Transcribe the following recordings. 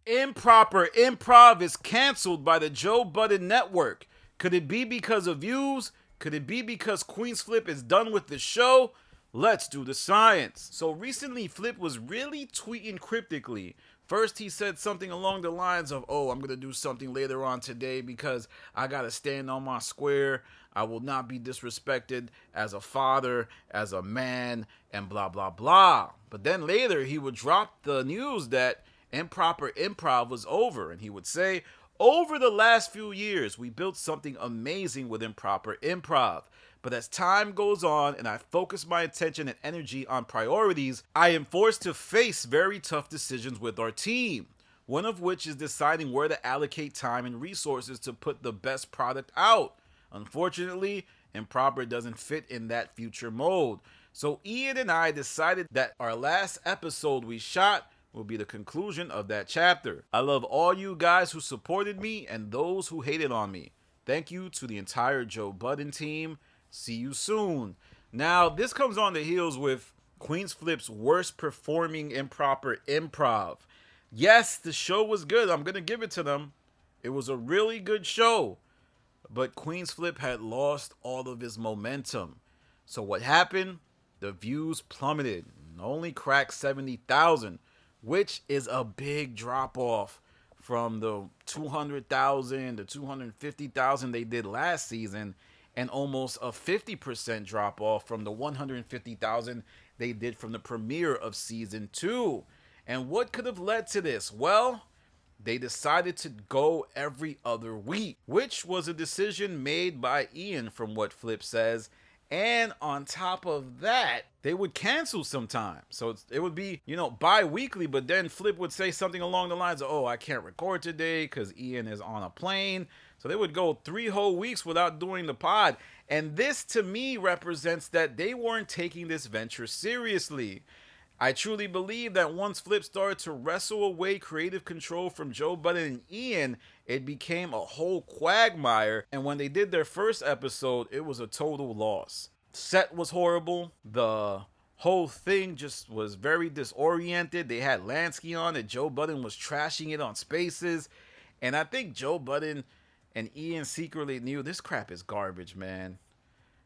Improper Improv is canceled by the Joe Budden Network. Could it be because of views? Could it be because Queen's Flip is done with the show? Let's do the science. So recently, Flip was really tweeting cryptically. First, he said something along the lines of, oh, I'm going to do something later on today because I got to stand on my square. I will not be disrespected as a father, as a man, and blah, blah, blah. But then later, he would drop the news that Improper Improv was over, and he would say, over the last few years, we built something amazing with Improper Improv. But as time goes on and I focus my attention and energy on priorities, I am forced to face very tough decisions with our team. One of which is deciding where to allocate time and resources to put the best product out. Unfortunately, Improper doesn't fit in that future mode. So Ian and I decided that our last episode we shot will be the conclusion of that chapter. I love all you guys who supported me and those who hated on me. Thank you to the entire Joe Budden team. See you soon. Now, this comes on the heels with Queen's Flip's worst performing Improper Improv. Yes, the show was good. I'm going to give it to them. It was a really good show. But Queen's Flip had lost all of his momentum. So what happened? The views plummeted. Only cracked 70,000, which is a big drop off from the 200,000 to 250,000 they did last season, and almost a 50% drop off from the 150,000 they did from the premiere of season 2. And what could have led to this? Well, they decided to go every other week, which was a decision made by Ian from what Flip says. And on top of that, they would cancel sometimes. So it would be, bi-weekly, but then Flip would say something along the lines of, oh, I can't record today because Ian is on a plane. So they would go 3 whole weeks without doing the pod. And this, to me, represents that they weren't taking this venture seriously. I truly believe that once Flip started to wrestle away creative control from Joe Budden and Ian, it became a whole quagmire. And when they did their first episode, it was a total loss. Set was horrible. The whole thing just was very disoriented. They had Lansky on it. Joe Budden was trashing it on Spaces. And I think Joe Budden and Ian secretly knew this crap is garbage, man.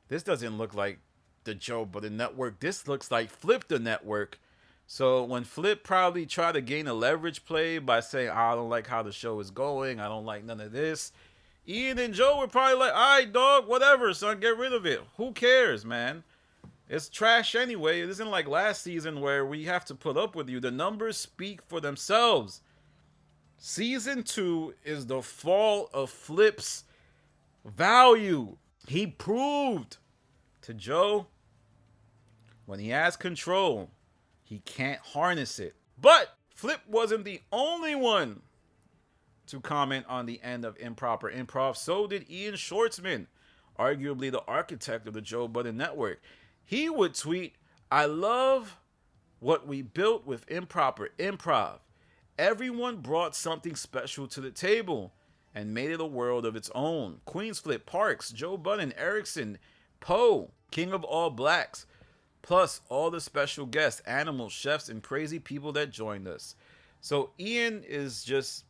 This doesn't look like the Joe Budden Network. This looks like Flip the Network. So when Flip probably tried to gain a leverage play by saying, I don't like how the show is going, I don't like none of this, Ian and Joe were probably like, all right, dog, whatever, son, get rid of it. Who cares, man? It's trash anyway. It isn't like last season where we have to put up with you. The numbers speak for themselves. Season 2 is the fall of Flip's value. He proved to Joe, when he has control, he can't harness it. But Flip wasn't the only one to comment on the end of Improper Improv. So did Ian Schwartzman, arguably the architect of the Joe Budden Network. He would tweet, I love what we built with Improper Improv. Everyone brought something special to the table and made it a world of its own. Queen's Flip, Parks, Joe Budden, Erickson, Poe, King of All Blacks, plus all the special guests, animals, chefs, and crazy people that joined us. So Ian is just,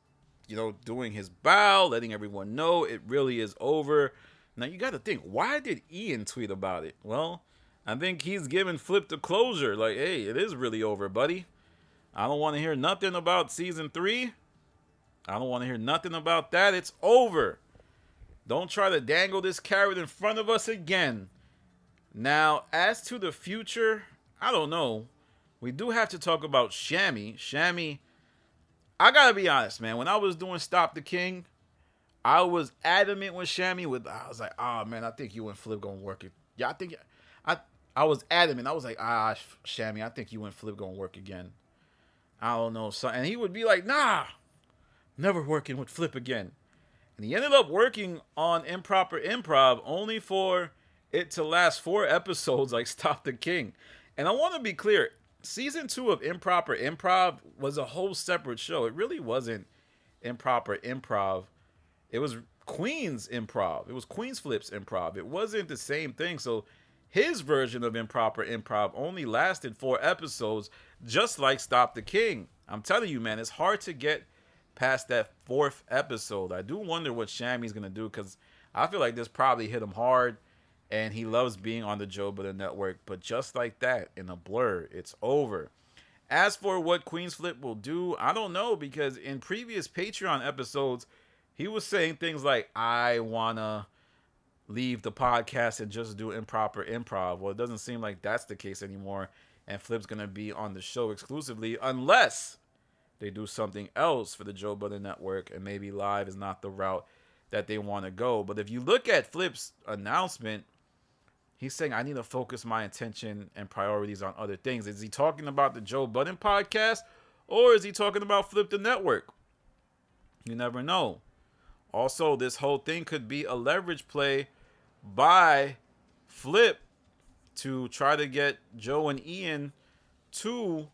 doing his bow, letting everyone know it really is over. Now you got to think, why did Ian tweet about it? Well, I think he's giving Flip the closure. Like, hey, it is really over, buddy. I don't want to hear nothing about season 3. I don't want to hear nothing about that. It's over. Don't try to dangle this carrot in front of us again. Now, as to the future, I don't know. We do have to talk about Shammy. Shammy, I gotta be honest, man. When I was doing Stop the King, I was adamant with Shammy. I was like, man, I think you and Flip gonna work it. Yeah, I was adamant. I was like, Shammy, I think you and Flip gonna work again. I don't know. And he would be like, nah, never working with Flip again. And he ended up working on Improper Improv only for it to last 4 episodes like Stop the King. And I want to be clear, season 2 of Improper Improv was a whole separate show. It really wasn't Improper Improv. It was Queen's Improv. It was Queen's Flip's Improv. It wasn't the same thing. So his version of Improper Improv only lasted 4 episodes, just like Stop the King. I'm telling you, man, it's hard to get past that 4th episode. I do wonder what Shammy's going to do, because I feel like this probably hit him hard, and he loves being on the Joe Budden Network. But just like that, in a blur, it's over. As for what Queen's Flip will do, I don't know, because in previous Patreon episodes, he was saying things like, I want to leave the podcast and just do Improper Improv. Well, it doesn't seem like that's the case anymore, and Flip's going to be on the show exclusively, unless they do something else for the Joe Budden Network, and maybe live is not the route that they want to go. But if you look at Flip's announcement, he's saying, I need to focus my attention and priorities on other things. Is he talking about the Joe Budden podcast, or is he talking about Flip the Network? You never know. Also, this whole thing could be a leverage play by Flip to try to get Joe and Ian to,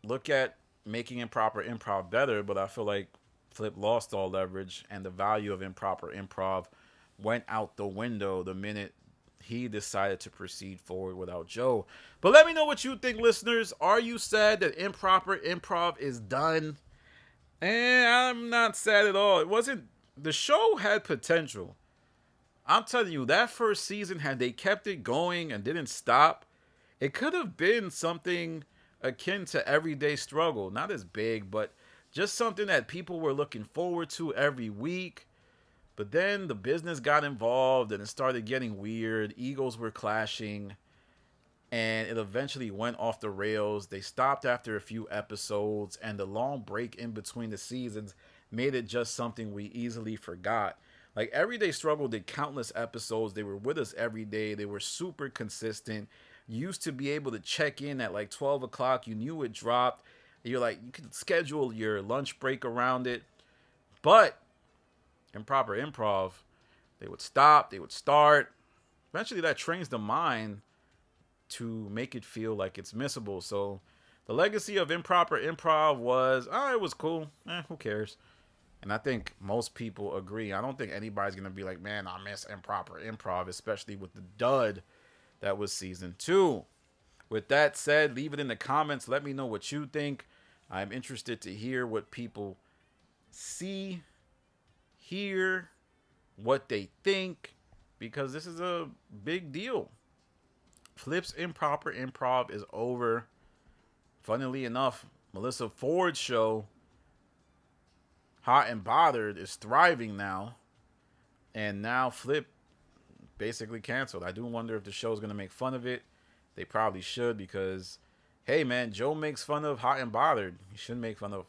look at making Improper Improv better. But I feel like Flip lost all leverage, and the value of Improper Improv went out the window the minute he decided to proceed forward without Joe. But let me know what you think, listeners. Are you sad that Improper Improv is done? I'm not sad at all. The show had potential. I'm telling you, that first season, had they kept it going and didn't stop, it could have been something akin to Everyday Struggle. Not as big, but just something that people were looking forward to every week. But then the business got involved, and it started getting weird. Egos were clashing, and it eventually went off the rails. They stopped after a few episodes, and the long break in between the seasons made it just something we easily forgot. Like, Everyday Struggle did countless episodes. They were with us every day. They were super consistent. You used to be able to check in at like 12 o'clock. You knew it dropped. You could schedule your lunch break around it. But Improper Improv, they would stop, they would start. Eventually that trains the mind to make it feel like it's missable. So the legacy of Improper Improv was, it was cool. Who cares? And I think most people agree. I don't think anybody's going to be like, man, I miss Improper Improv, especially with the dud that was season 2. With that said, leave it in the comments. Let me know what you think. I'm interested to hear what people see, hear, what they think, because this is a big deal. Flip's Improper Improv is over. Funnily enough, Melissa Ford's show, Hot and Bothered, is thriving now. And now Flip basically canceled. I do wonder if the show's going to make fun of it. They probably should, because, hey man, Joe makes fun of Hot and Bothered. He shouldn't make fun of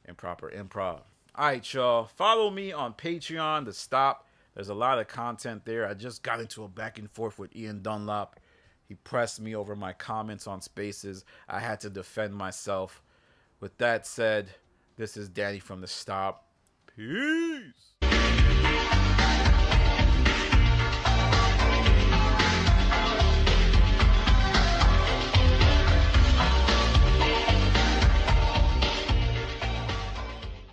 Improper Improv. Alright, y'all. Follow me on Patreon to stop. There's a lot of content there. I just got into a back and forth with Ian Dunlop. He pressed me over my comments on Spaces. I had to defend myself. With that said, this is Danny from The Stop. Peace.